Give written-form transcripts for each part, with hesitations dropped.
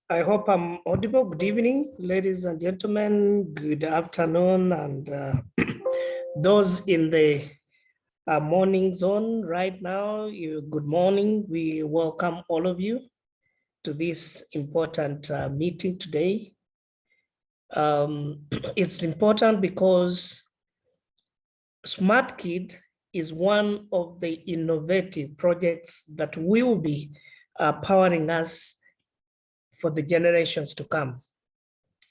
I hope I'm audible. Good evening, ladies and gentlemen. Good afternoon, and those in the morning zone right now, good morning. We welcome all of you to this important meeting today. It's important because Smartkid is one of the innovative projects that will be powering us for the generations to come.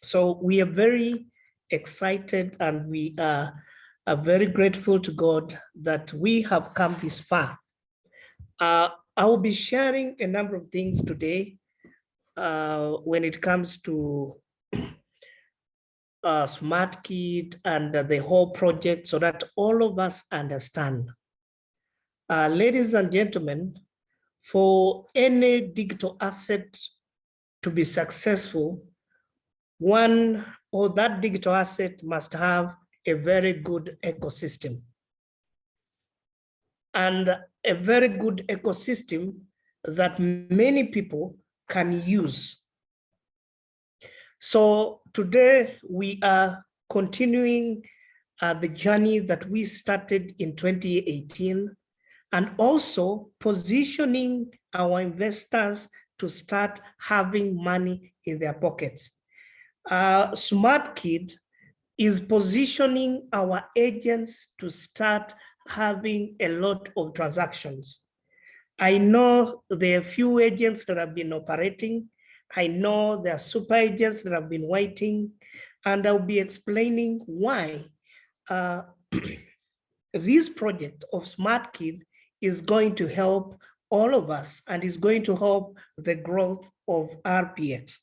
So we are very excited and we are very grateful to God that we have come this far. I will be sharing a number of things today when it comes to Smartkid and the whole project so that all of us understand. Ladies and gentlemen, for any digital asset to be successful, one or that digital asset must have a very good ecosystem. And a very good ecosystem that many people can use. So today we are continuing the journey that we started in 2018 and also positioning our investors to start having money in their pockets. Smartkid is positioning our agents to start having a lot of transactions. I know there are few agents that have been operating. I know there are super agents that have been waiting, and I'll be explaining why this project of Smartkid is going to help all of us and is going to help the growth of RPX.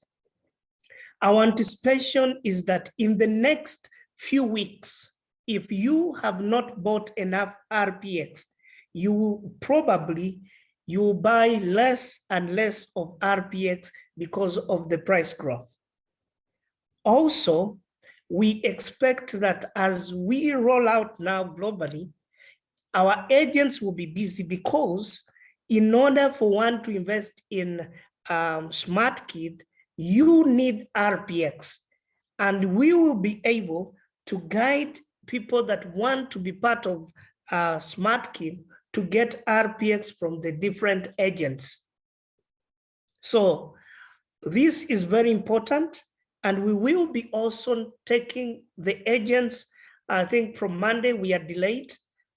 Our anticipation is that in the next few weeks, if you have not bought enough RPX, you buy less and less of RPX because of the price growth. Also, we expect that as we roll out now globally, our agents will be busy because in order for one to invest in Smartkid, you need RPX, and we will be able to guide people that want to be part of Smartkid to get RPX from the different agents. So this is very important, and we will be also taking the agents. I think from Monday we are delayed.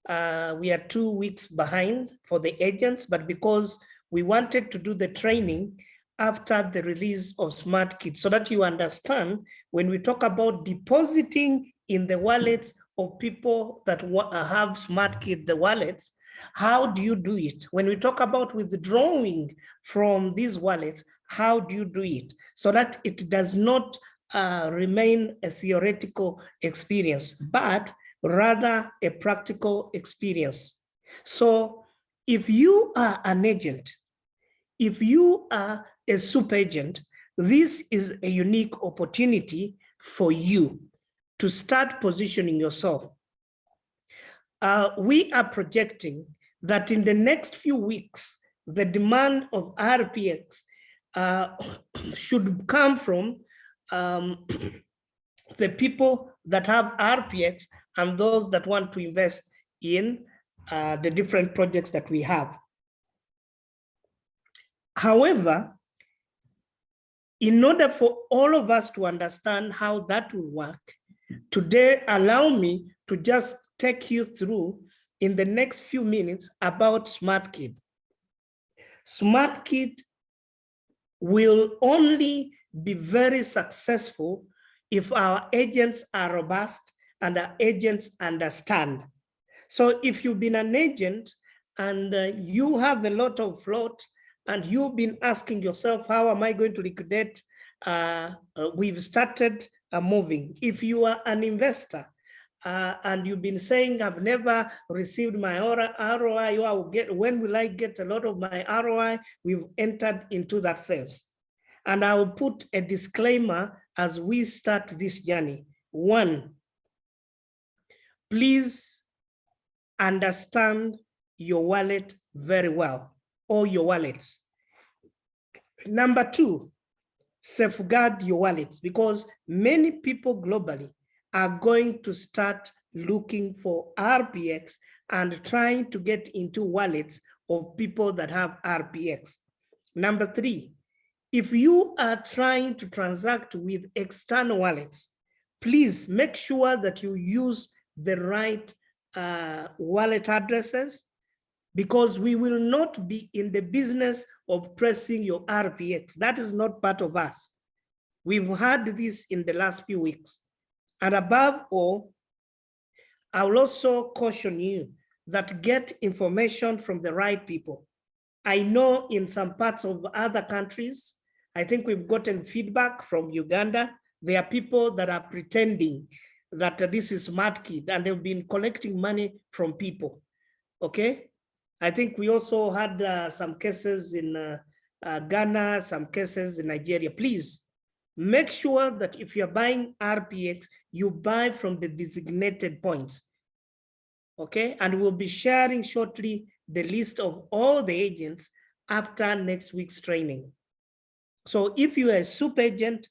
We are 2 weeks behind for the agents, but because we wanted to do the training after the release of Smartkid, so that you understand when we talk about depositing in the wallets of people that have Smartkid, the wallets, how do you do it? When we talk about withdrawing from these wallets, how do you do it? So that it does not remain a theoretical experience, but rather a practical experience. So if you are an agent, if you are a super agent, this is a unique opportunity for you to start positioning yourself. We are projecting that in the next few weeks, the demand of RPX should come from the people that have RPX and those that want to invest in the different projects that we have. However, in order for all of us to understand how that will work, today allow me to just take you through in the next few minutes about Smartkid. Smartkid will only be very successful if our agents are robust and our agents understand. So if you've been an agent and you have a lot of float and you've been asking yourself, how am I going to liquidate? We've started moving. If you are an investor and you've been saying, I've never received my ROI, when will I get a lot of my ROI? We've entered into that phase. And I will put a disclaimer as we start this journey. One, please understand your wallet very well, or your wallets. Number two, safeguard your wallets, because many people globally are going to start looking for RPX and trying to get into wallets of people that have RPX. Number three, if you are trying to transact with external wallets, please make sure that you use the right wallet addresses, because we will not be in the business of pressing your RPX. That is not part of us. We've had this in the last few weeks. And above all, I will also caution you that get information from the right people. I know in some parts of other countries, I think we've gotten feedback from Uganda. There are people that are pretending that this is Smartkid, and they've been collecting money from people, okay? I think we also had some cases in Ghana, some cases in Nigeria. Please make sure that if you're buying RPX, you buy from the designated points, okay? And we'll be sharing shortly the list of all the agents after next week's training. So if you are a super agent,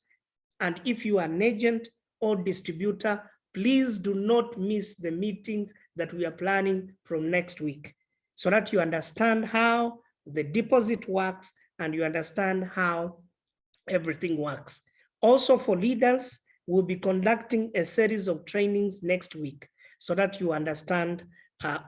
and if you are an agent or distributor, please do not miss the meetings that we are planning from next week, so that you understand how the deposit works and you understand how everything works. Also for leaders, we'll be conducting a series of trainings next week so that you understand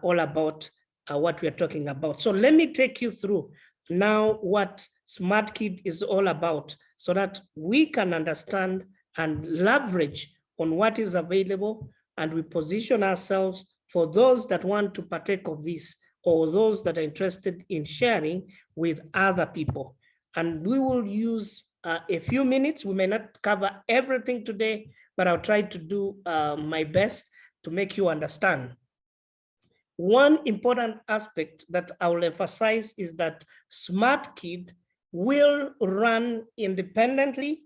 all about what we are talking about. So let me take you through now what Smartkid is all about, so that we can understand and leverage on what is available, and we position ourselves for those that want to partake of this, or those that are interested in sharing with other people. And we will use a few minutes. We may not cover everything today, but I'll try to do my best to make you understand. One important aspect that I will emphasize is that Smartkid will run independently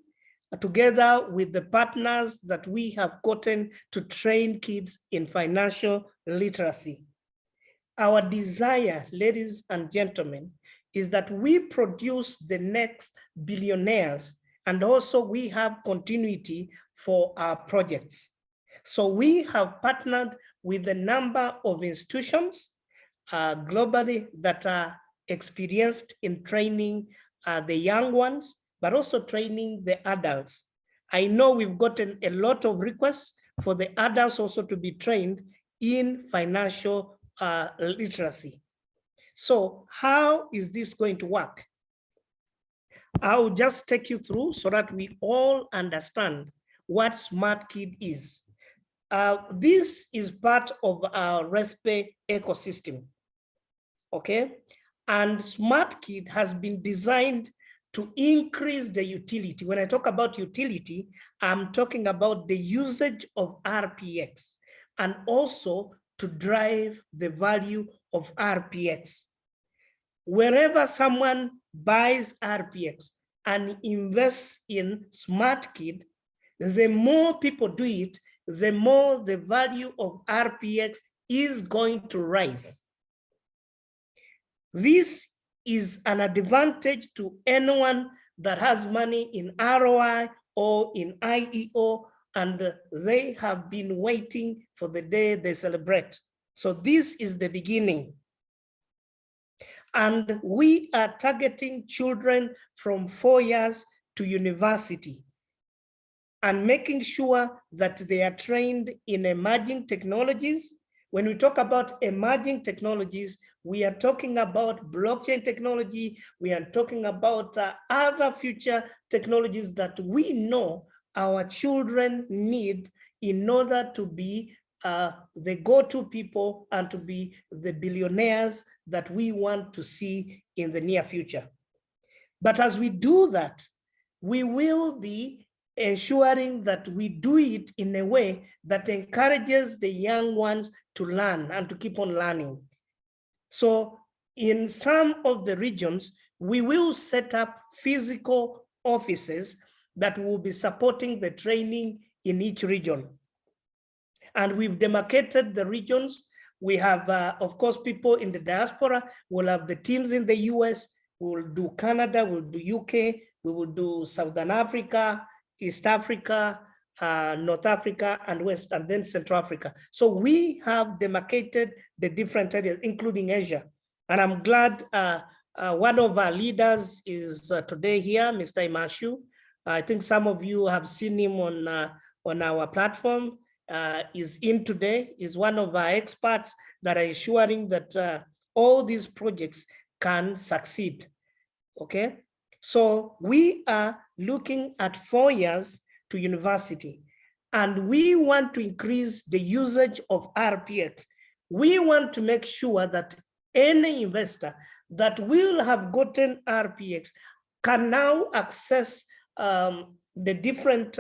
together with the partners that we have gotten to train kids in financial literacy. Our desire, ladies and gentlemen, is that we produce the next billionaires, and also we have continuity for our projects. So we have partnered with a number of institutions globally that are experienced in training the young ones, but also training the adults. I know we've gotten a lot of requests for the adults also to be trained in financial literacy. So how is this going to work? I'll just take you through so that we all understand what Smartkid is. This is part of our Rathepay ecosystem, okay? And Smartkid has been designed to increase the utility. When I talk about utility, I'm talking about the usage of RPX, and also to drive the value of RPX. Wherever someone buys RPX and invests in Smartkid, the more people do it, the more the value of RPX is going to rise. This is an advantage to anyone that has money in ROI or in IEO, and they have been waiting for the day they celebrate. So this is the beginning. And we are targeting children from 4 years to university, and making sure that they are trained in emerging technologies. When we talk about emerging technologies, we are talking about blockchain technology. We are talking about other future technologies that we know our children need in order to be the go-to people and to be the billionaires that we want to see in the near future. But as we do that, we will be ensuring that we do it in a way that encourages the young ones to learn and to keep on learning. So in some of the regions, we will set up physical offices that will be supporting the training in each region. And we've demarcated the regions. We have, of course, people in the diaspora. We'll have the teams in the US. we will do Canada, we'll do UK, we will do Southern Africa, East Africa, North Africa, and West, and then Central Africa. So we have demarcated the different areas, including Asia. And I'm glad one of our leaders is today here, Mr. Imashu. I think some of you have seen him on our platform. Is in today, is one of our experts that are ensuring that all these projects can succeed. Okay, so we are looking at 4 years to university, and we want to increase the usage of RPX. We want to make sure that any investor that will have gotten RPX can now access the different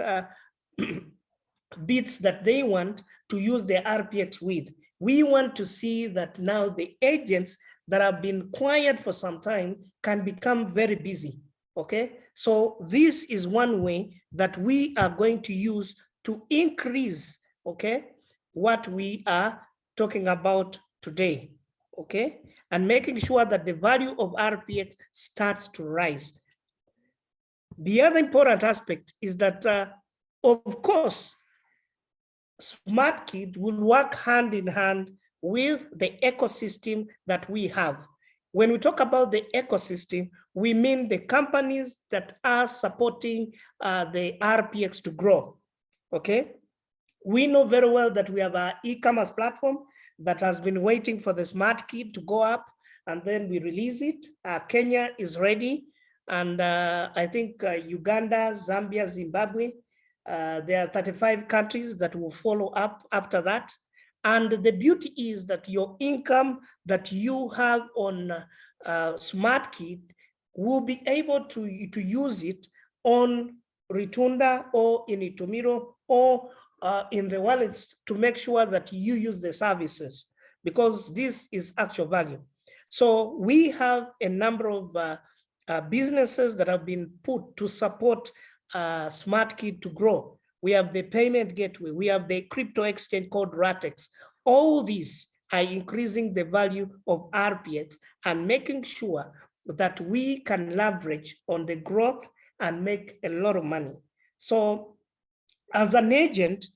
bits that they want to use their RPX with. We want to see that now the agents that have been quiet for some time can become very busy, okay? So this is one way that we are going to use to increase, okay, what we are talking about today, okay? And making sure that the value of RPX starts to rise. The other important aspect is that, of course, Smartkid will work hand in hand with the ecosystem that we have. When we talk about the ecosystem, we mean the companies that are supporting the RPX to grow, okay? We know very well that we have an e-commerce platform that has been waiting for the Smartkid to go up, and then we release it. Kenya is ready, and I think Uganda, Zambia, Zimbabwe, there are 35 countries that will follow up after that. And the beauty is that your income that you have on Smartkid will be able to use it on Ritunda or in Itumiro or in the wallets to make sure that you use the services, because this is actual value. So we have a number of businesses that have been put to support Smartkid to grow. We have the payment gateway. We have the crypto exchange called Rathepay. All these are increasing the value of RPX and making sure that we can leverage on the growth and make a lot of money. So as an agent,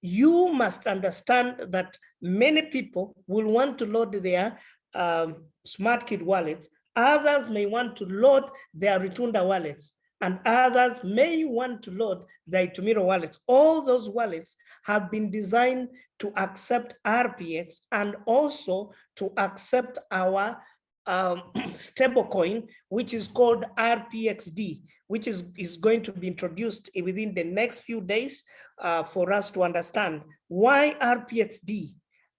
you must understand that many people will want to load their Smartkid wallets. Others may want to load their Ritunda wallets, and others may want to load their Itumiro wallets. All those wallets have been designed to accept RPX and also to accept our stablecoin, which is called RPXD, which is going to be introduced within the next few days for us to understand. Why RPXD?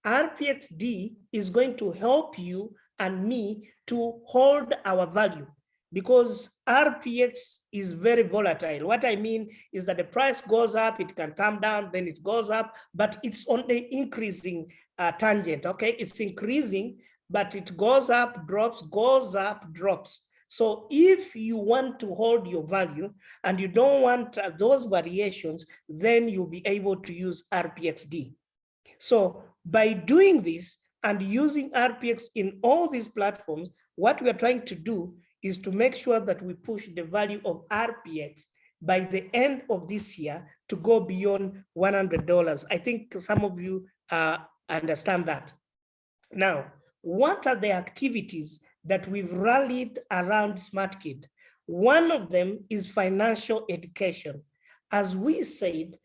RPXD is going to help you and me to hold our value, because RPX is very volatile. What I mean is that the price goes up, it can come down, then it goes up, but it's on the increasing tangent, okay? It's increasing, but it goes up, drops, goes up, drops. So if you want to hold your value and you don't want those variations, then you'll be able to use RPXD. So by doing this and using RPX in all these platforms, what we are trying to do is to make sure that we push the value of RPX by the end of this year to go beyond $100. I think some of you understand that. Now, what are the activities that we've rallied around Smartkid? One of them is financial education. As we said,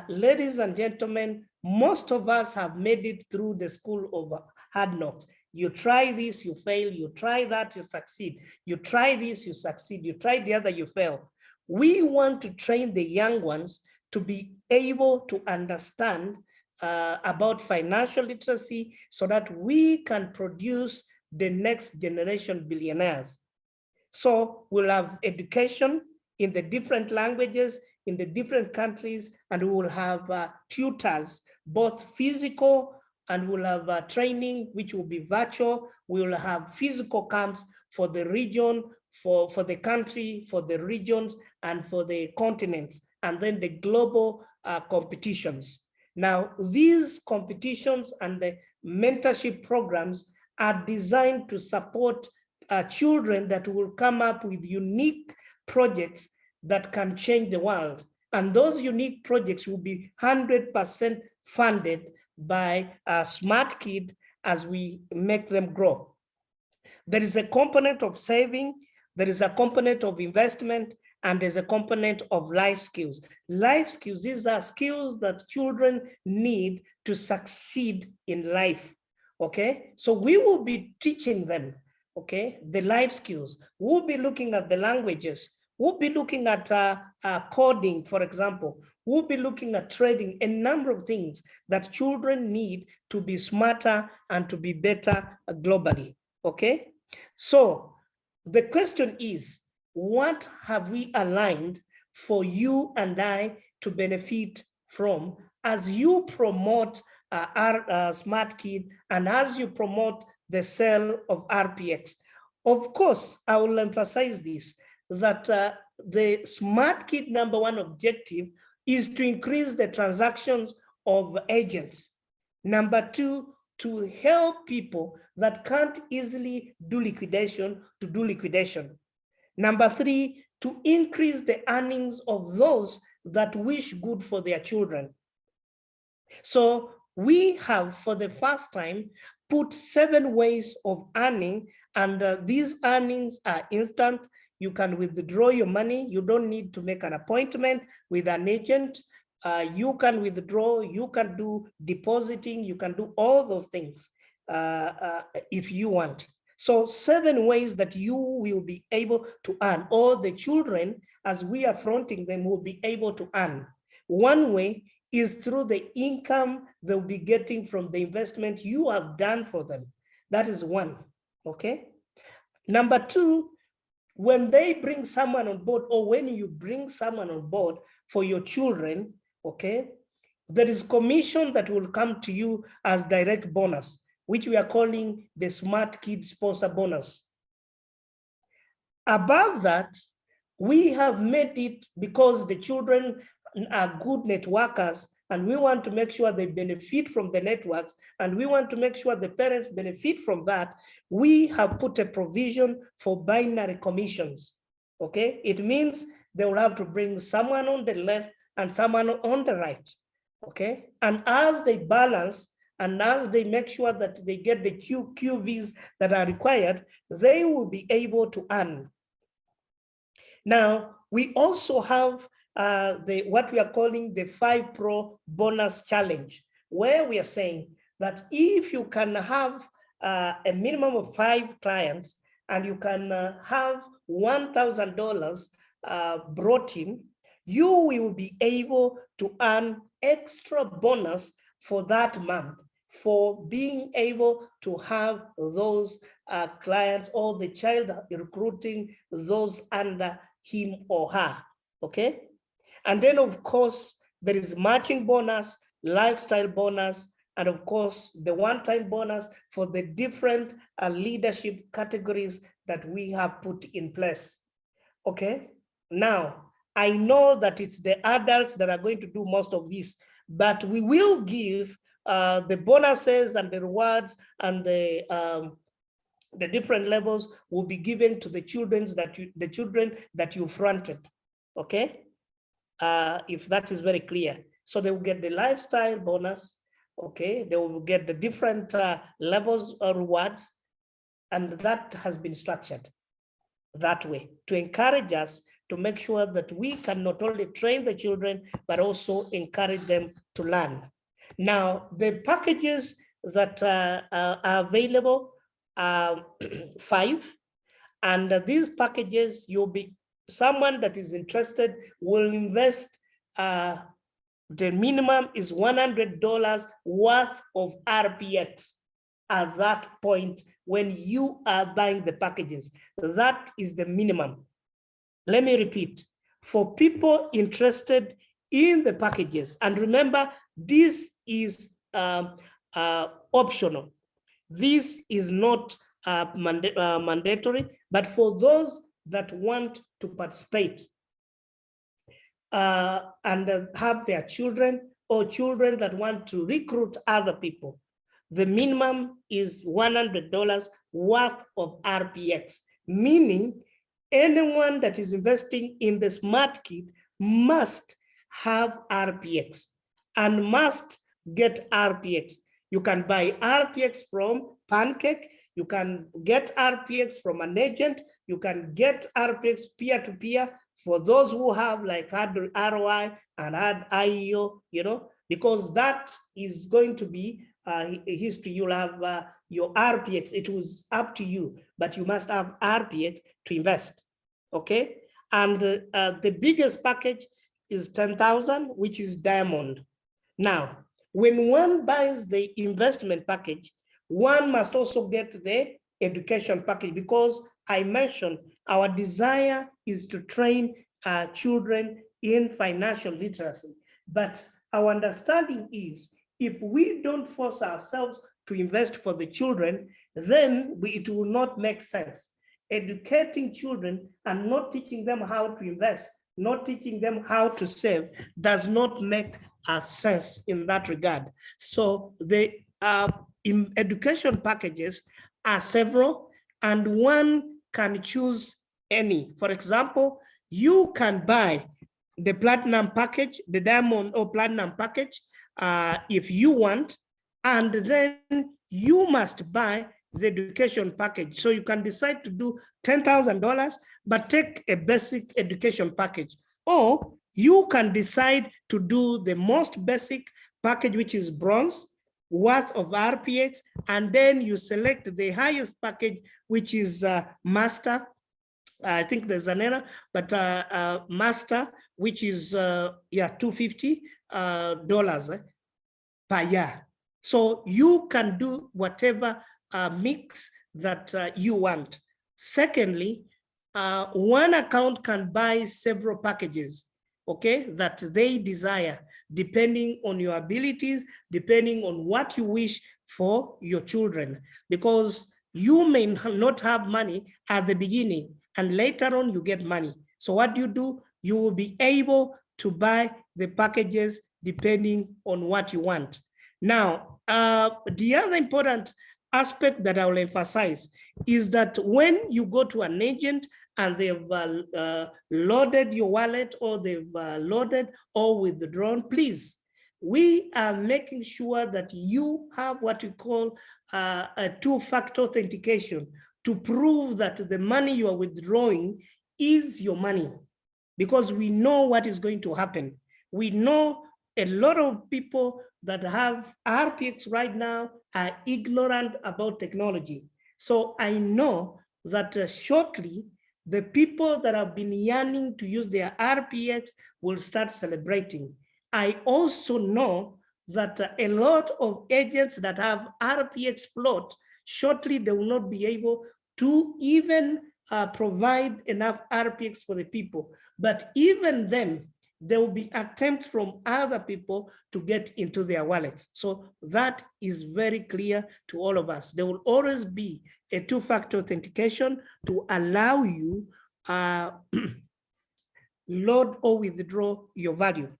ladies and gentlemen, most of us have made it through the school of hard knocks. You try this, you fail. You try that, you succeed. You try this, you succeed. You try the other, you fail. We want to train the young ones to be able to understand about financial literacy so that we can produce the next generation billionaires. So we'll have education in the different languages, in the different countries, and we will have tutors, both physical, and we'll have training, which will be virtual. We will have physical camps for the region, for the country, for the regions, and for the continents, and then the global competitions. Now, these competitions and the mentorship programs are designed to support children that will come up with unique projects that can change the world. And those unique projects will be 100% funded by Smartkid as we make them grow. There is a component of saving, there is a component of investment, and there's a component of life skills. Life skills, these are skills that children need to succeed in life, okay? So we will be teaching them, okay, the life skills. We'll be looking at the languages. We'll be looking at coding, for example. We'll be looking at trading, a number of things that children need to be smarter and to be better globally, okay? So the question is, what have we aligned for you and I to benefit from as you promote our Smartkid and as you promote the sale of RPX? Of course, I will emphasize this, that the Smartkid #1 objective is to increase the transactions of agents. Number 2, to help people that can't easily do liquidation to do liquidation. Number 3, to increase the earnings of those that wish good for their children. So we have, for the first time, put 7 ways of earning, and these earnings are instant. You can withdraw your money. You don't need to make an appointment with an agent. You can withdraw, you can do depositing, you can do all those things if you want. So 7 ways that you will be able to earn, or the children, as we are fronting them, will be able to earn. One way is through the income they'll be getting from the investment you have done for them. That is one, okay? Number 2, when they bring someone on board, or when you bring someone on board for your children, okay, there is commission that will come to you as direct bonus, which we are calling the Smartkid sponsor bonus. Above that, we have made it, because the children are good networkers, and we want to make sure they benefit from the networks, and we want to make sure the parents benefit from that. We have put a provision for binary commissions, okay? It means they will have to bring someone on the left and someone on the right, okay? And as they balance, and as they make sure that they get the QVs that are required, they will be able to earn. Now, we also have what we are calling the 5 Pro bonus challenge, where we are saying that if you can have a minimum of 5 clients and you can have $1,000 brought in, you will be able to earn extra bonus for that month for being able to have those clients, or the child recruiting those under him or her, okay? And then, of course, there is matching bonus, lifestyle bonus, and of course, the one-time bonus for the different leadership categories that we have put in place, okay? Now, I know that it's the adults that are going to do most of this, but we will give the bonuses and the rewards and the different levels will be given to the children that you fronted, okay? If that is very clear. So they will get the lifestyle bonus, okay? They will get the different levels of rewards, and that has been structured that way to encourage us to make sure that we can not only train the children, but also encourage them to learn. Now, the packages that are available are 5, and these packages, you'll be, someone that is interested will invest, the minimum is $100 worth of RPX at that point when you are buying the packages. That is the minimum. Let me repeat, for people interested in the packages, and remember, this is optional. This is not mandatory, but for those that want to participate and have their children, or children that want to recruit other people, the minimum is $100 worth of RPX, meaning anyone that is investing in the Smartkid must have RPX and must get RPX. You can buy RPX from Pancake, you can get RPX from an agent, you can get RPX peer-to-peer for those who have like had ROI and had IEO, you know, because that is going to be history. You'll have your RPX. It was up to you, but you must have RPX to invest. Okay. And the biggest package is 10,000, which is diamond. Now, when one buys the investment package, one must also get the education package, because I mentioned our desire is to train children in financial literacy. But our understanding is if we don't force ourselves to invest for the children, then it will not make sense. Educating children and not teaching them how to invest, not teaching them how to save, does not make sense in that regard. So the education packages are several, and one can choose any. For example, you can buy the platinum package, the diamond or platinum package, if you want, and then you must buy the education package. So you can decide to do $10,000, but take a basic education package. Or you can decide to do the most basic package, which is bronze, worth of RPX, and then you select the highest package, which is master. I think there's an error, but master, which is $250 per year. So you can do whatever mix that you want. Secondly, one account can buy several packages, okay, that they desire, depending on your abilities, depending on what you wish for your children, because you may not have money at the beginning and later on you get money. So what do? You will be able to buy the packages depending on what you want. Now, the other important aspect that I will emphasize is that when you go to an agent and they've loaded your wallet, or they've loaded or withdrawn, please, we are making sure that you have what we call a two-factor authentication to prove that the money you are withdrawing is your money, because we know what is going to happen. We know a lot of people that have RPX right now are ignorant about technology. So I know that shortly, the people that have been yearning to use their RPX will start celebrating. I also know that a lot of agents that have RPX float, shortly they will not be able to even provide enough RPX for the people. But even then, there will be attempts from other people to get into their wallets. So that is very clear to all of us. There will always be a two-factor authentication to allow you load or withdraw your value.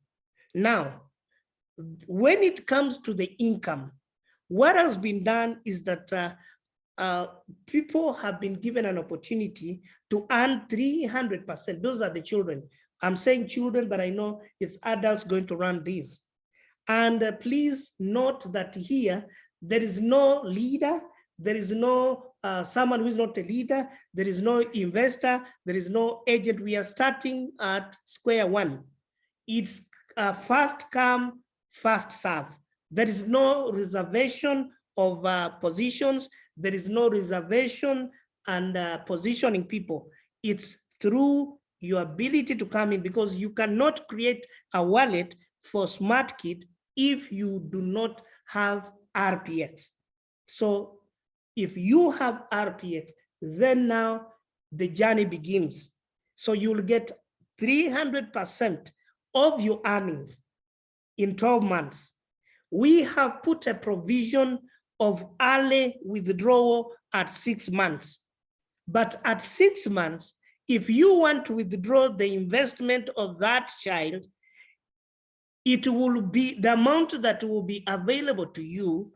Now, when it comes to the income, what has been done is that people have been given an opportunity to earn 300%. Those are the children. I'm saying children, but I know it's adults going to run these. And please note that here, there is no leader, there is no someone who is not a leader, there is no investor, there is no agent. We are starting at square one. It's first come, first serve. There is no reservation of positions. There is no reservation and positioning people. It's through your ability to come in, because you cannot create a wallet for Smartkid if you do not have RPX. So if you have RPX, then now the journey begins. So you'll get 300% of your earnings in 12 months. We have put a provision of early withdrawal at 6 months. But at 6 months, if you want to withdraw the investment of that child, it will be the amount that will be available to you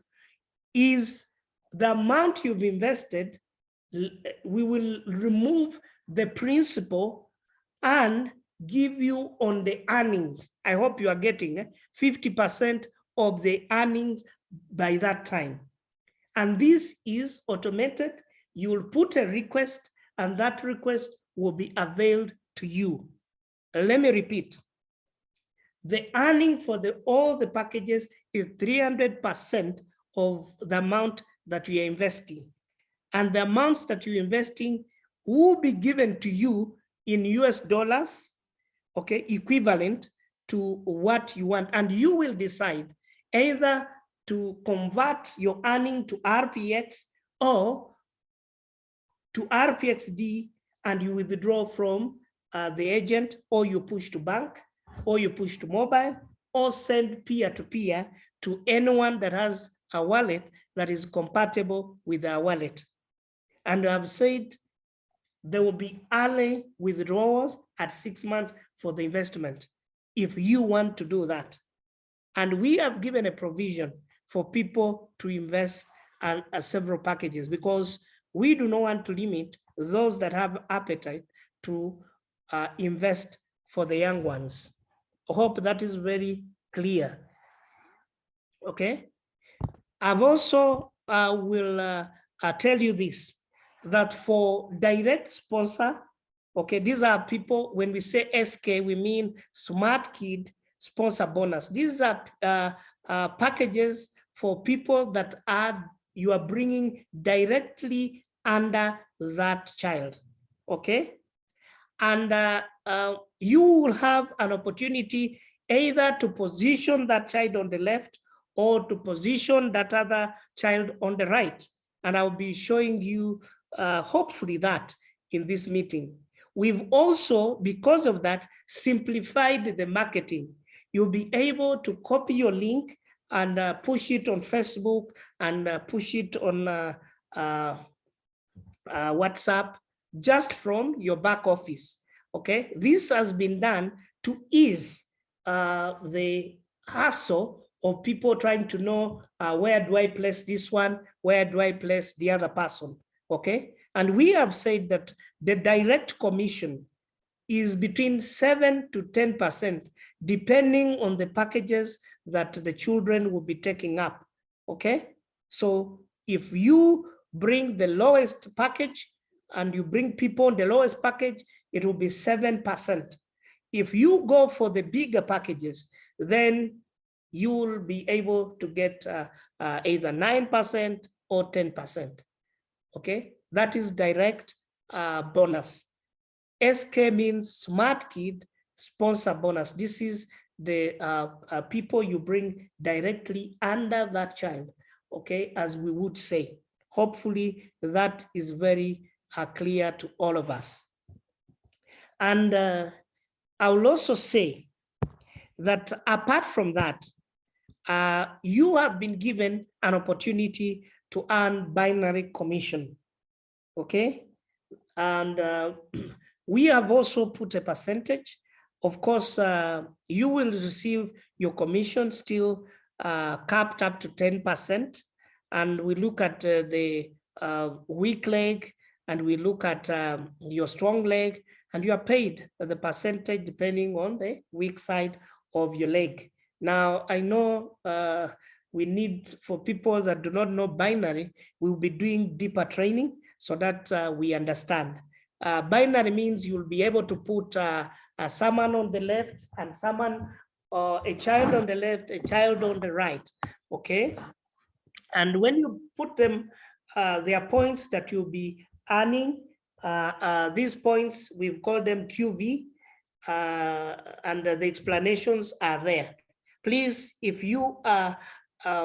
is the amount you've invested. We will remove the principal and give you on the earnings. I hope you are getting 50% of the earnings by that time. And this is automated. You will put a request and that request will be availed to you. Let me repeat. The earning for all the packages is 300% of the amount that you are investing. And the amounts that you're investing will be given to you in US dollars, okay, equivalent to what you want. And you will decide either to convert your earning to RPX or to RPXD, and you withdraw from the agent, or you push to bank, or you push to mobile, or send peer-to-peer to anyone that has a wallet that is compatible with our wallet. And I've said there will be early withdrawals at 6 months for the investment if you want to do that. And we have given a provision for people to invest in several packages because we do not want to limit those that have appetite to invest for the young ones. I hope that is very clear. Okay. I've also will tell you this, that for direct sponsor, okay, these are people, when we say SK, we mean Smartkid sponsor bonus. These are packages for people that you are bringing directly under that child, okay? And you will have an opportunity either to position that child on the left or to position that other child on the right. And I'll be showing you hopefully that in this meeting. We've also, because of that, simplified the marketing. You'll be able to copy your link and push it on Facebook and push it on WhatsApp just from your back office. Okay, this has been done to ease the hassle of people trying to know where do I place this one, where do I place the other person. Okay, and we have said that the direct commission is between 7 to 10%, depending on the packages that the children will be taking up. Okay, so if you bring the lowest package and you bring people on the lowest package, it will be 7%. If you go for the bigger packages, then you will be able to get either 9% or 10%. Okay, that is direct bonus. SK means Smartkid sponsor bonus. This is the people you bring directly under that child, okay, as we would say. Hopefully that is very clear to all of us. And I will also say that apart from that, you have been given an opportunity to earn binary commission, okay? And we have also put a percentage. Of course, you will receive your commission still capped up to 10%. And we look at the weak leg, and we look at your strong leg, and you are paid the percentage depending on the weak side of your leg. Now, I know we need, for people that do not know binary, we will be doing deeper training so that we understand. Binary means you'll be able to put someone on the left and someone, a child on the left, a child on the right, okay? And when you put them, there are points that you'll be earning. These points, we've called them QV, and the explanations are there. Please, if you are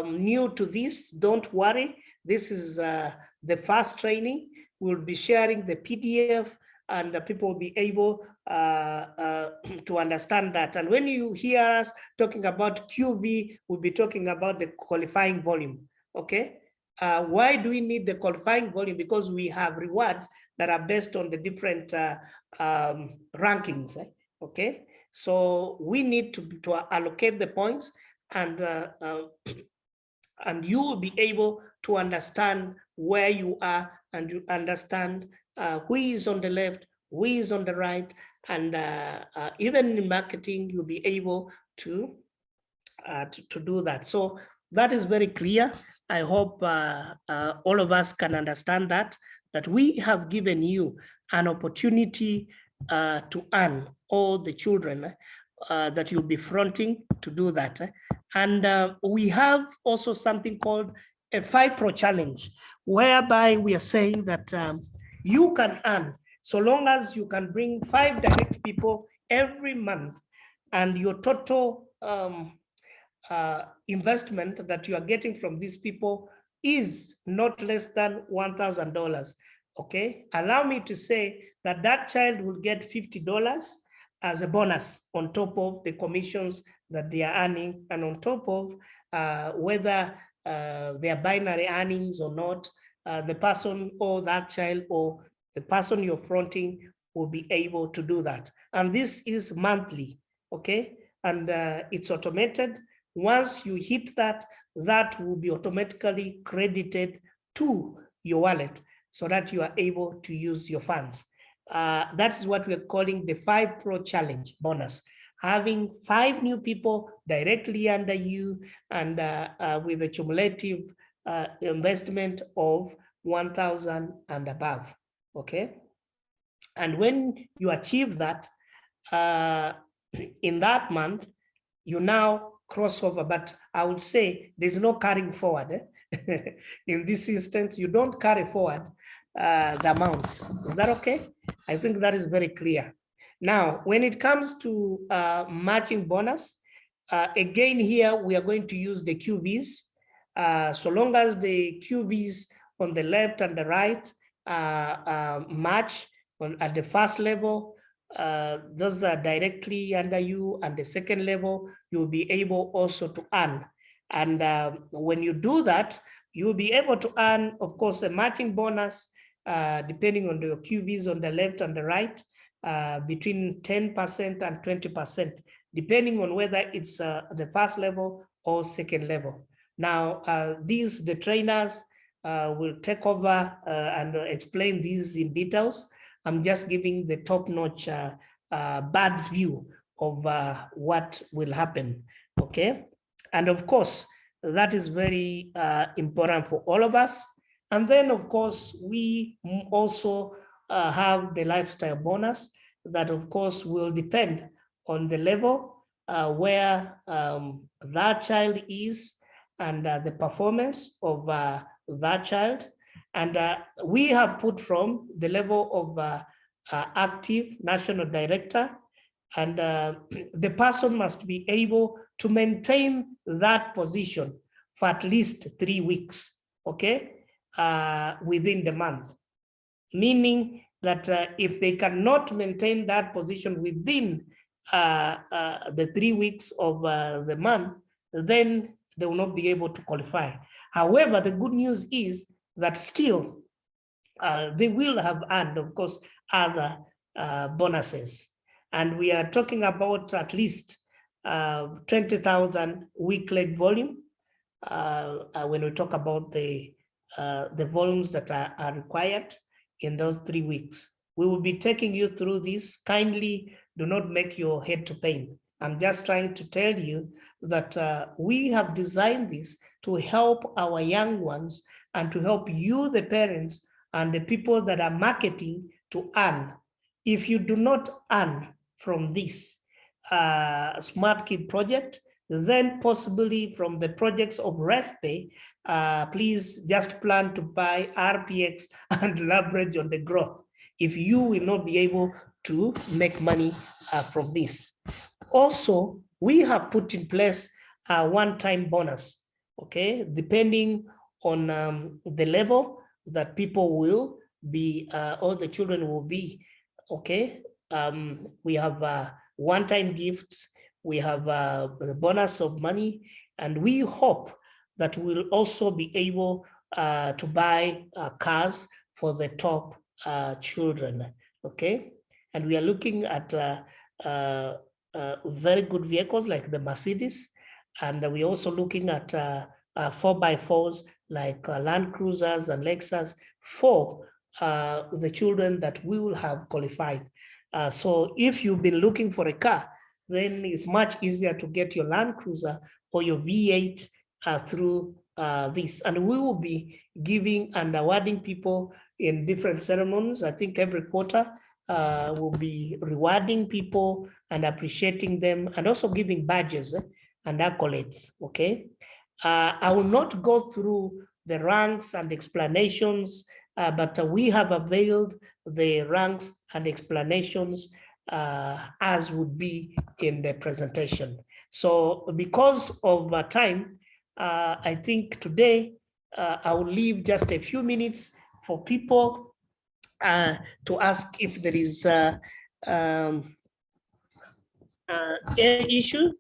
new to this, don't worry. This is the first training. We'll be sharing the PDF, and the people will be able to understand that. And when you hear us talking about QV, we'll be talking about the qualifying volume, okay? Why do we need the qualifying volume? Because we have rewards that are based on the different rankings, okay? So we need to allocate the points, and and you will be able to understand where you are, and you understand who is on the left, who is on the right, and even in marketing, you'll be able to do that. So that is very clear. I hope all of us can understand that we have given you an opportunity to earn, all the children that you'll be fronting to do that. And we have also something called a 5 Pro Challenge, whereby we are saying that you can earn, so long as you can bring 5 direct people every month, and your total investment that you are getting from these people is not less than $1,000. Okay, allow me to say that that child will get $50 as a bonus on top of the commissions that they are earning, and on top of whether they are binary earnings or not, the person or that child or the person you're fronting will be able to do that. And this is monthly, okay? And it's automated. Once you hit that, that will be automatically credited to your wallet so that you are able to use your funds. That is what we're calling the 5 Pro Challenge bonus. Having 5 new people directly under you, and with a cumulative investment of 1,000 and above, okay? And when you achieve that, in that month, you now cross over, but I would say there's no carrying forward. In this instance, you don't carry forward the amounts. Is that okay? I think that is very clear. Now, when it comes to matching bonus, again here, we are going to use the QVs. So long as the QVs on the left and the right match at the first level, those are directly under you, and the second level, you'll be able also to earn. And when you do that, you'll be able to earn, of course, a matching bonus, depending on the QVs on the left and the right, between 10% and 20%, depending on whether it's the first level or second level. Now, the trainers will take over and explain these in details. I'm just giving the top-notch bird's view of what will happen, okay? And of course, that is very important for all of us. And then, of course, we also have the lifestyle bonus that, of course, will depend on the level where that child is, and the performance of that child. And we have put from the level of active national director, and the person must be able to maintain that position for at least 3 weeks, okay, within the month. Meaning that if they cannot maintain that position within the 3 weeks of the month, then they will not be able to qualify. However, the good news is that still they will have earned, of course, other bonuses. And we are talking about at least 20,000 weekly volume when we talk about the volumes that are required in those 3 weeks. We will be taking you through this. Kindly do not make your head to pain. I'm just trying to tell you that we have designed this to help our young ones and to help you, the parents, and the people that are marketing to earn. If you do not earn from this Smartkid project, then possibly from the projects of Rathepay, please just plan to buy RPX and leverage on the growth, if you will not be able to make money from this. Also, we have put in place a one-time bonus, okay, depending on the level that people will be, or the children will be, okay. We have one-time gifts, we have the bonus of money, and we hope that we'll also be able to buy cars for the top children, okay. And we are looking at very good vehicles like the Mercedes, and we're also looking at 4x4s like Land Cruisers and Lexus for the children that we will have qualified. So if you've been looking for a car, then it's much easier to get your Land Cruiser or your V8 through this. And we will be giving and awarding people in different ceremonies. I think every quarter we'll be rewarding people and appreciating them and also giving badges and accolades, okay? I will not go through the ranks and explanations, but we have availed the ranks and explanations as would be in the presentation. So because of time, I think today I will leave just a few minutes for people to ask if there is any issue.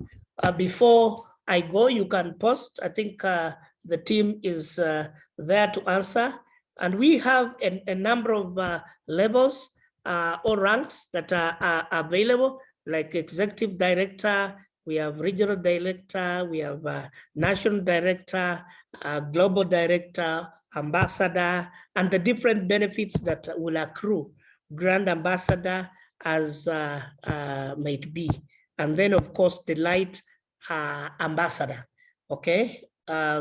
Before I go, you can post. I think the team is there to answer. And we have a number of levels or ranks that are available, like executive director, we have regional director, we have national director, global director, ambassador, and the different benefits that will accrue, grand ambassador as might be. And then, of course, the light ambassador, okay?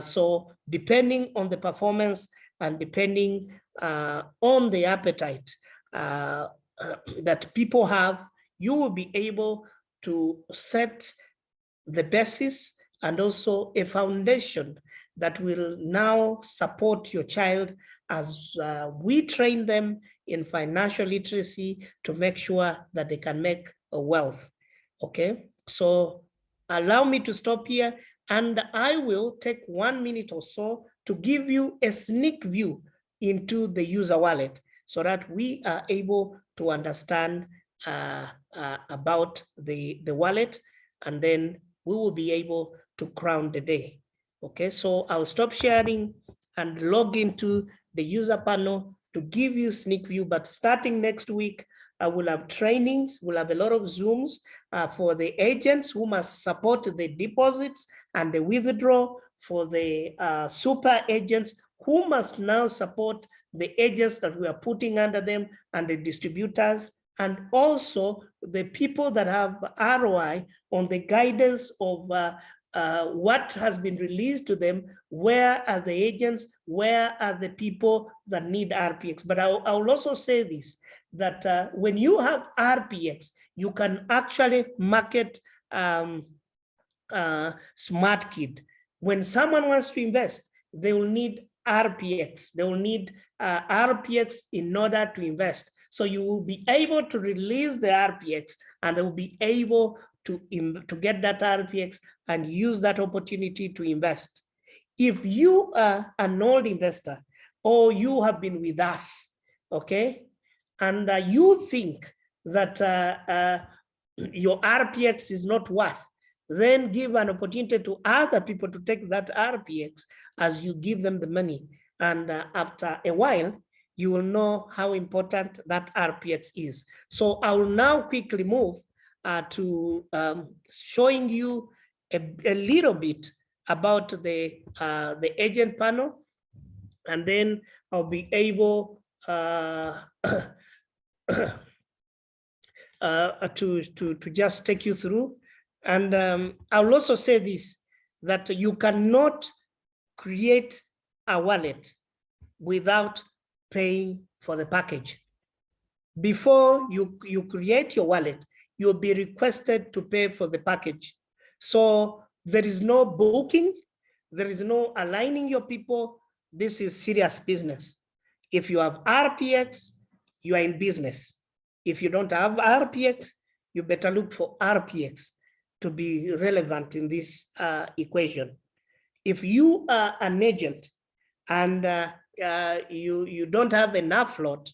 So depending on the performance and depending on the appetite that people have, you will be able to set the basis and also a foundation that will now support your child as we train them in financial literacy to make sure that they can make a wealth. Okay, so allow me to stop here and I will take 1 minute or so to give you a sneak view into the user wallet so that we are able to understand about the wallet, and then we will be able to crown the day. Okay, so I'll stop sharing and log into the user panel to give you a sneak view, but starting next week, I will have trainings, we'll have a lot of Zooms for the agents who must support the deposits and the withdrawal, for the super agents who must now support the agents that we are putting under them and the distributors, and also the people that have ROI on the guidance of what has been released to them, where are the agents, where are the people that need RPX. But I will also say this, that when you have RPX, you can actually market Smartkid. When someone wants to invest, they will need RPX. They will need RPX in order to invest. So you will be able to release the RPX and they will be able to get that RPX and use that opportunity to invest. If you are an old investor or you have been with us, okay, and you think that your RPX is not worth, then give an opportunity to other people to take that RPX as you give them the money. And after a while, you will know how important that RPX is. So I will now quickly move to showing you a little bit about the agent panel, and then I'll be able to just take you through. And I'll also say this, that you cannot create a wallet without paying for the package. Before you create your wallet, you'll be requested to pay for the package. So there is no booking, there is no aligning your people. This is serious business. If you have RPX, you are in business. If you don't have RPX, you better look for RPX to be relevant in this equation. If you are an agent and you don't have enough float,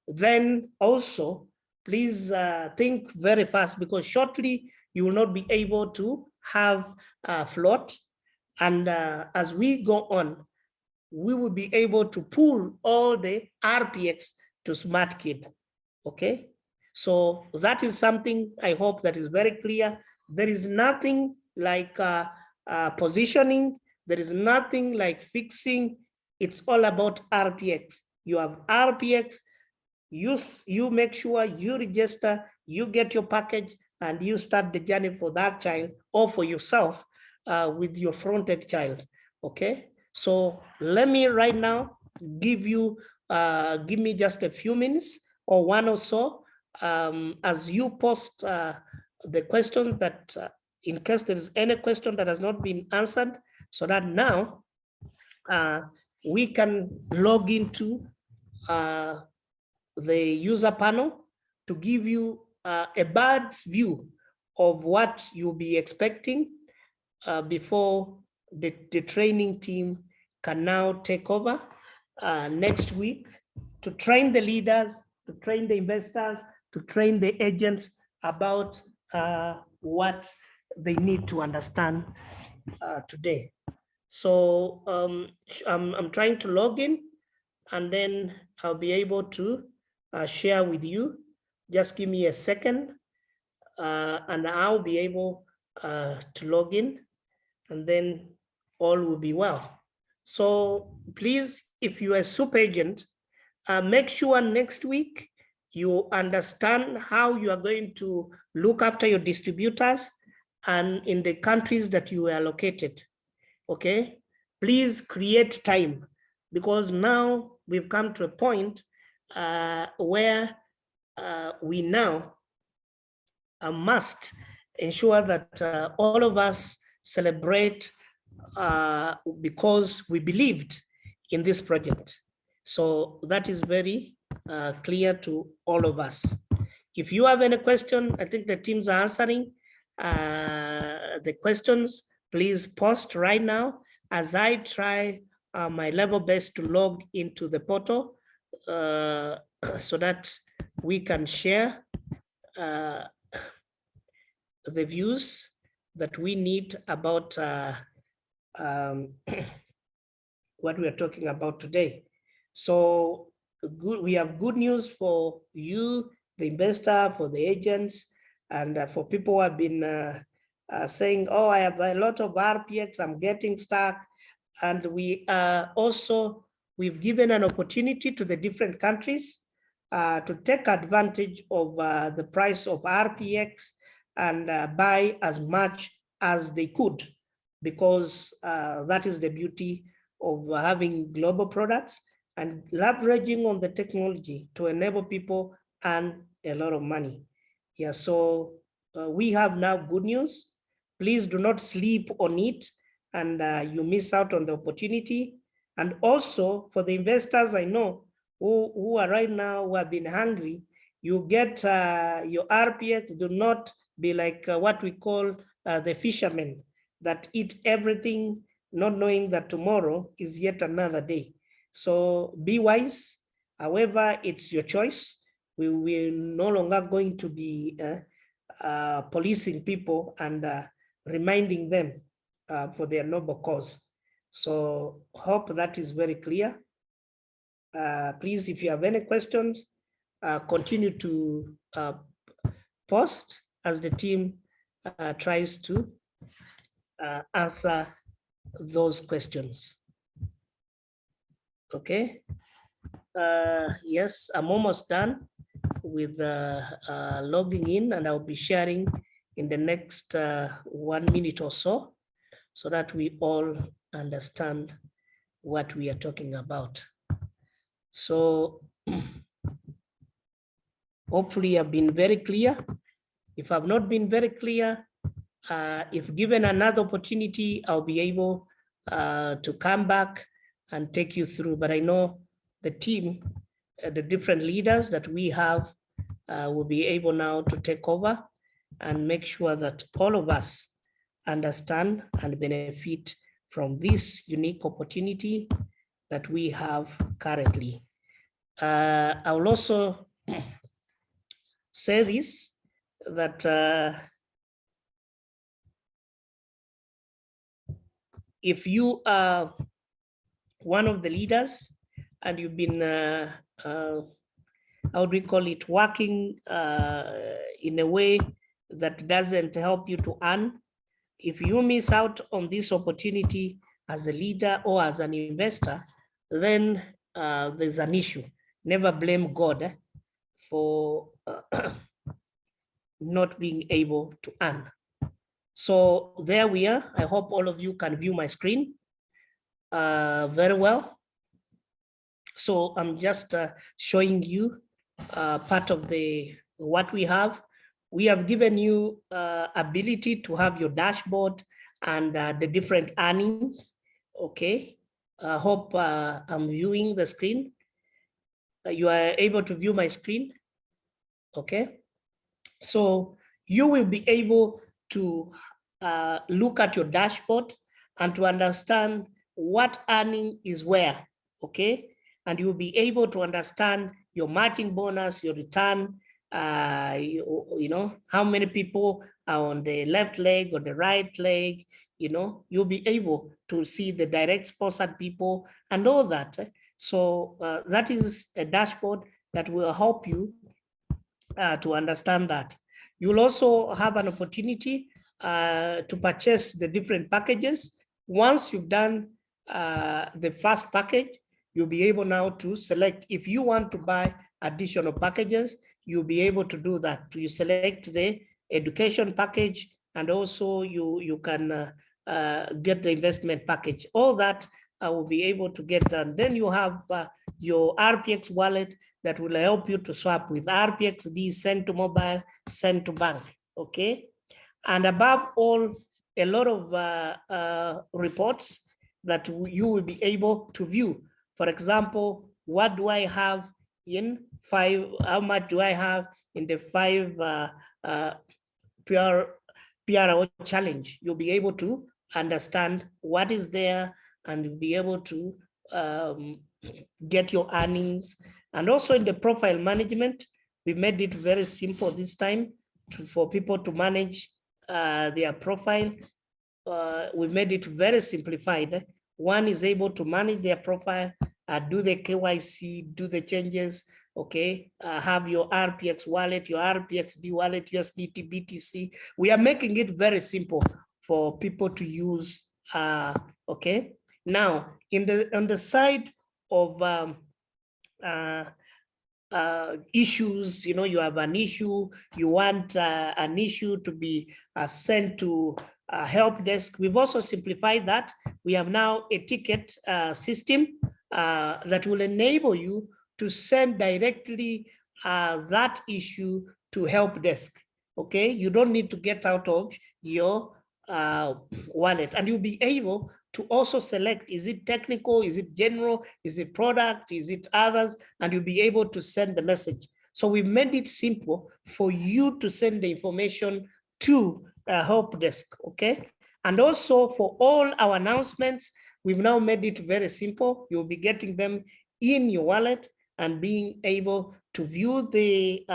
then also please think very fast, because shortly you will not be able to have float. And as we go on, we will be able to pull all the RPX to Smartkid. Okay, so that is something I hope that is very clear. There is nothing like positioning There is nothing like fixing. It's all about RPX. You have RPX, you make sure you register, you get your package, and you start the journey for that child or for yourself with your fronted child. Okay, so let me right now give me just a few minutes or one or so as you post the questions that in case there is any question that has not been answered, so that now we can log into the user panel to give you a bird's view of what you'll be expecting before the training team can now take over next week to train the leaders, to train the investors, to train the agents about what they need to understand today. So I'm trying to log in, and then I'll be able to share with you. Just give me a second, and I'll be able to log in, and then all will be well. So please, if you are a super agent, make sure next week you understand how you are going to look after your distributors and in the countries that you are located. Okay, please create time, because now we've come to a point where we now must ensure that all of us celebrate because we believed in this project. So that is very clear to all of us. If you have any question, I think the teams are answering the questions. Please post right now as I try my level best to log into the portal so that we can share the views that we need about what we are talking about today. So good, we have good news for you, the investor, for the agents, and for people who have been saying, oh, I have a lot of RPX, I'm getting stuck. And we also, we've given an opportunity to the different countries to take advantage of the price of RPX and buy as much as they could, because that is the beauty of having global products and leveraging on the technology to enable people earn a lot of money. Yeah, so we have now good news. Please do not sleep on it and you miss out on the opportunity. And also for the investors I know who are right now, who have been hungry, you get your RPX. Do not be like what we call the fishermen that eat everything, not knowing that tomorrow is yet another day. So be wise. However, it's your choice. We will no longer going to be policing people and reminding them for their noble cause. So hope that is very clear. Please, if you have any questions, continue to post as the team tries to answer those questions. Okay. Yes, I'm almost done with logging in, and I'll be sharing in the next 1 minute or so that we all understand what we are talking about. So hopefully I've been very clear. If I've not been very clear, if given another opportunity, I'll be able to come back and take you through. But I know the team, the different leaders that we have will be able now to take over and make sure that all of us understand and benefit from this unique opportunity that we have currently. I will also say this, that if you are one of the leaders and you've been, how do we call it, working in a way that doesn't help you to earn, if you miss out on this opportunity, as a leader or as an investor, then there's an issue. Never blame God for not being able to earn. So there we are. I hope all of you can view my screen very well. So I'm just showing you part of what we have. We have given you ability to have your dashboard and the different earnings. Okay, I hope I'm viewing the screen. You are able to view my screen. Okay, so you will be able to look at your dashboard and to understand what earning is where. Okay, and you'll be able to understand your matching bonus, your return, you know, how many people are on the left leg or the right leg, you know, you'll be able to see the direct sponsored people and all that. So that is a dashboard that will help you to understand that. You'll also have an opportunity to purchase the different packages. Once you've done the first package, you'll be able now to select if you want to buy additional packages. You'll be able to do that. You select the education package, and also you can get the investment package. All that will be able to get done. Then you have your RPX wallet that will help you to swap with RPXD, send to mobile, send to bank. Okay, and above all, a lot of reports that you will be able to view. For example, what do I have in 5? How much do I have in the 5 PRO challenge? You'll be able to understand what is there and be able to get your earnings. And also in the profile management, we made it very simple this time for people to manage their profile. We made it very simplified. One is able to manage their profile, do the KYC, do the changes, okay, have your RPX wallet, your RPXD wallet, USDT, BTC. We are making it very simple for people to use, okay. Now, on the side of issues, you know, you have an issue, you want an issue to be sent to help desk. We've also simplified that. We have now a ticket system that will enable you to send directly that issue to help desk. Okay, you don't need to get out of your wallet, and you'll be able to also select, is it technical, is it general, is it product, is it others, and you'll be able to send the message. So we made it simple for you to send the information to help desk, okay? And also for all our announcements, we've now made it very simple. You'll be getting them in your wallet and being able to view the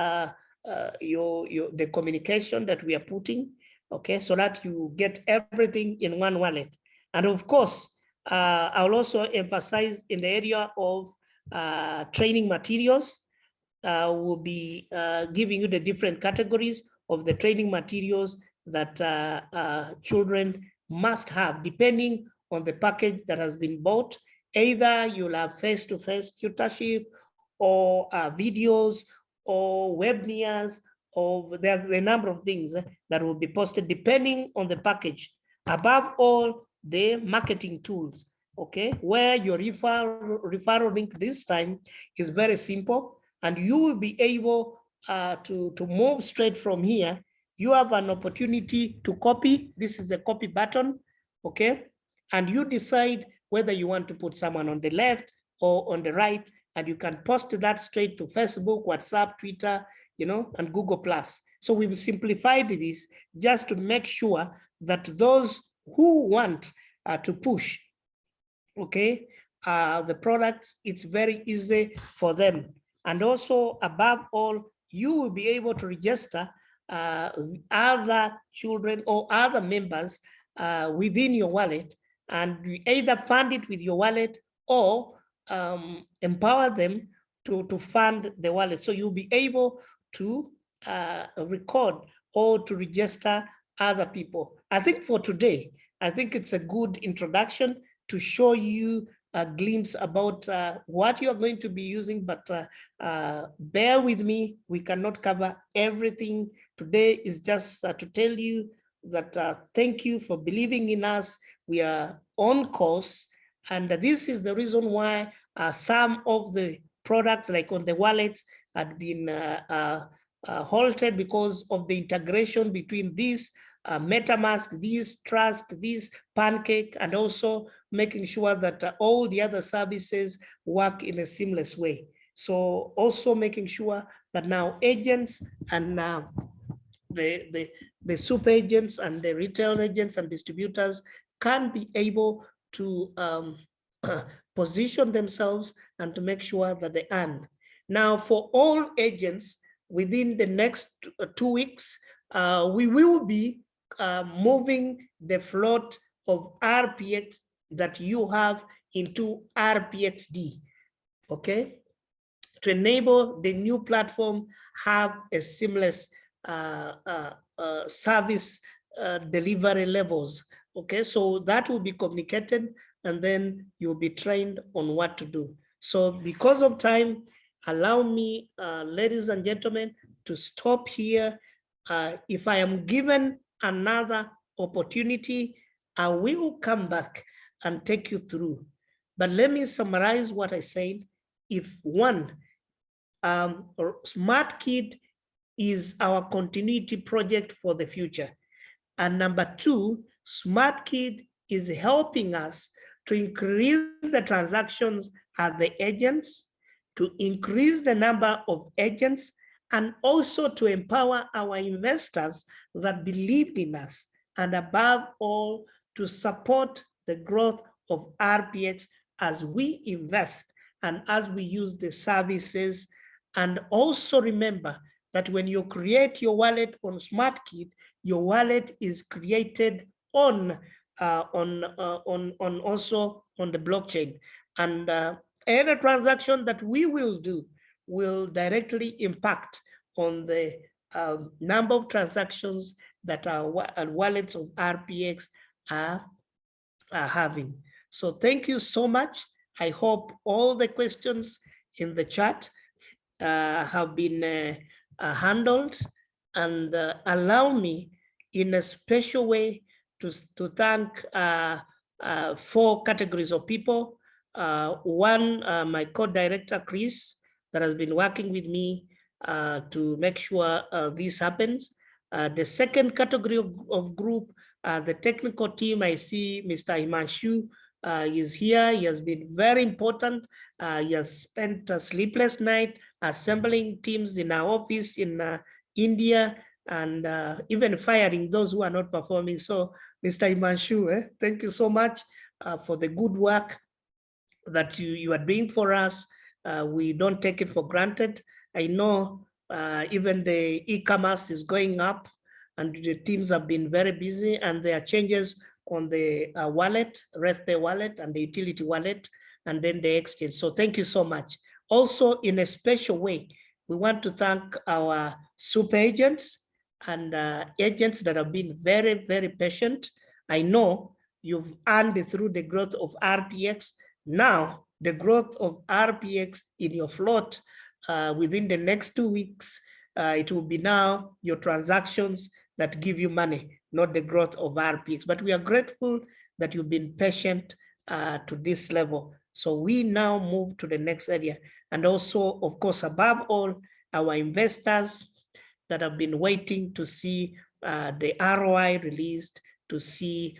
the communication that we are putting, okay, so that you get everything in one wallet. And of course, I'll also emphasize in the area of training materials. We'll be giving you the different categories of the training materials that children must have, depending on the package that has been bought. Either you'll have face-to-face tutorship, or videos, or webinars, or there are a number of things that will be posted depending on the package. Above all, the marketing tools, okay, where your referral link this time is very simple, and you will be able to move straight from here. You have an opportunity to copy. This is a copy button, okay, and you decide whether you want to put someone on the left or on the right, and you can post that straight to Facebook, WhatsApp, Twitter, you know, and Google+. So we've simplified this just to make sure that those who want to push, okay, the products, it's very easy for them. And also, above all, you will be able to register other children or other members within your wallet, and you either fund it with your wallet or empower them to fund the wallet. So you'll be able to record or to register other people. I think for today, I think it's a good introduction to show you a glimpse about what you are going to be using, but bear with me, we cannot cover everything. Today is just to tell you that thank you for believing in us. We are on course, and this is the reason why some of the products, like on the wallet, had been halted because of the integration between this MetaMask, this Trust, this Pancake, and also making sure that all the other services work in a seamless way. So also making sure that now agents and the super agents and the retail agents and distributors can be able to position themselves and to make sure that they earn. Now, for all agents, within the next 2 weeks, we will be moving the float of RPX that you have into RPXD, okay? To enable the new platform have a seamless service delivery levels, okay? So that will be communicated, and then you'll be trained on what to do. So because of time, allow me, ladies and gentlemen, to stop here. If I am given another opportunity, I will come back and take you through. But let me summarize what I said. If one, Smartkid is our continuity project for the future. And number two, Smartkid is helping us to increase the transactions at the agents, to increase the number of agents, and also to empower our investors that believed in us, and above all, to support the growth of RPX as we invest and as we use the services. And also remember that when you create your wallet on Smartkid, your wallet is created on also on the blockchain, and any transaction that we will do will directly impact on the number of transactions that our wallets of RPX are having. So thank you so much. I hope all the questions in the chat have been handled, and allow me in a special way to thank 4 categories of people. One, my co-director, Chris, that has been working with me to make sure this happens. The second category of group, the technical team. I see Mr. Himanshu is here. He has been very important. He has spent a sleepless night assembling teams in our office in India, and even firing those who are not performing. So Mr. Himanshu, thank you so much for the good work that you are doing for us. We don't take it for granted. I know even the e-commerce is going up, and the teams have been very busy, and there are changes on the wallet, Rathepay wallet, and the utility wallet, and then the exchange. So thank you so much. Also, in a special way, we want to thank our super agents and agents that have been very, very patient. I know you've earned through the growth of RPX. Now, the growth of RPX in your float within the next 2 weeks, it will be now your transactions that give you money, not the growth of RPX. But we are grateful that you've been patient to this level. So we now move to the next area. And also, of course, above all, our investors that have been waiting to see the ROI released, to see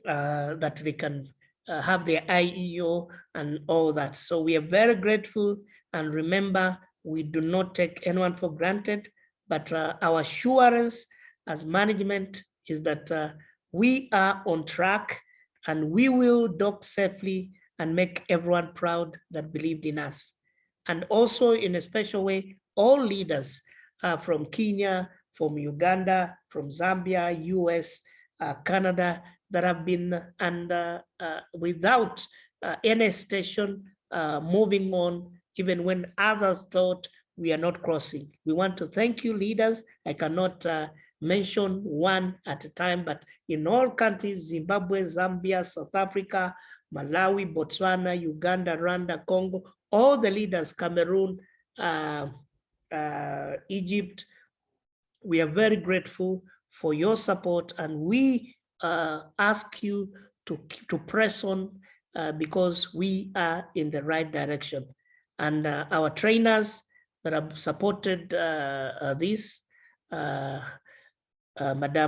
that they can have their IEO and all that. So we are very grateful. And remember, we do not take anyone for granted, but our assurance as management is that we are on track, and we will dock safely and make everyone proud that believed in us. And also, in a special way, all leaders from Kenya, from Uganda, from Zambia, US, Canada, that have been and without any station moving on, even when others thought we are not crossing. We want to thank you, leaders. I cannot mention one at a time, but in all countries, Zimbabwe, Zambia, South Africa, Malawi, Botswana, Uganda, Rwanda, Congo, all the leaders, Cameroon, Egypt, we are very grateful for your support, and we ask you to press on because we are in the right direction. And our trainers that have supported this, Madam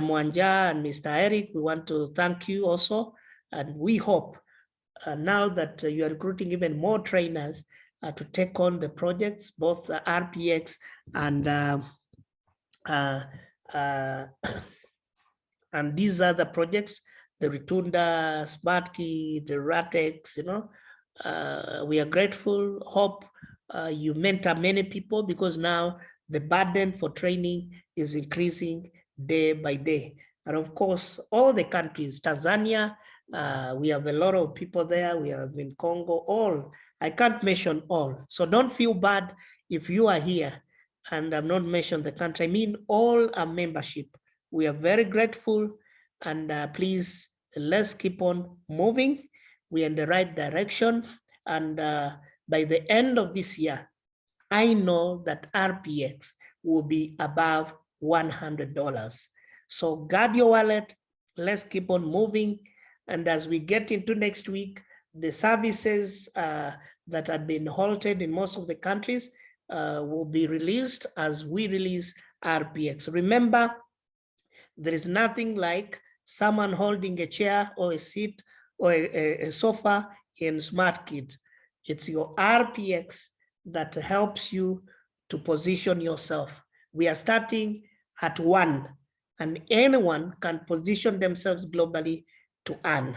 Wanja and Mr. Eric, we want to thank you also. And we hope now that you are recruiting even more trainers to take on the projects, both RPX and and these are the projects, the Ritunda, Smartkid, the Ratex, we are grateful. Hope you mentor many people, because now the burden for training is increasing day by day. And of course, all the countries, Tanzania, we have a lot of people there. We have in Congo, all. I can't mention all. So don't feel bad if you are here and I've not mentioned the country. I mean, all our membership. We are very grateful, and please, let's keep on moving. We are in the right direction. And by the end of this year, I know that RPX will be above $100. So guard your wallet. Let's keep on moving. And as we get into next week, the services that have been halted in most of the countries will be released as we release RPX. Remember, there is nothing like someone holding a chair or a seat or a sofa in Smartkid. It's your RPX that helps you to position yourself. We are starting at 1, and anyone can position themselves globally to earn.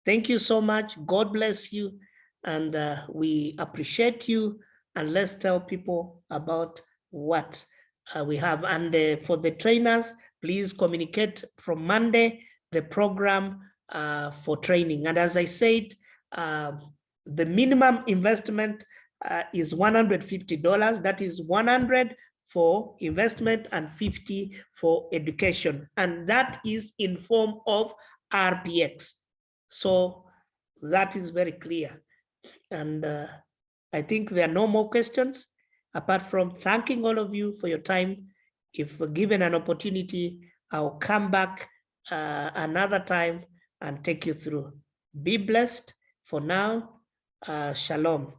Thank you so much. God bless you. And we appreciate you. And let's tell people about what we have. And for the trainers, please communicate from Monday, the program for training. And as I said, the minimum investment is $150. That is 100 for investment and 50 for education. And that is in form of RPX. So that is very clear. And I think there are no more questions, apart from thanking all of you for your time. If given an opportunity, I'll come back another time and take you through. Be blessed. For now, shalom.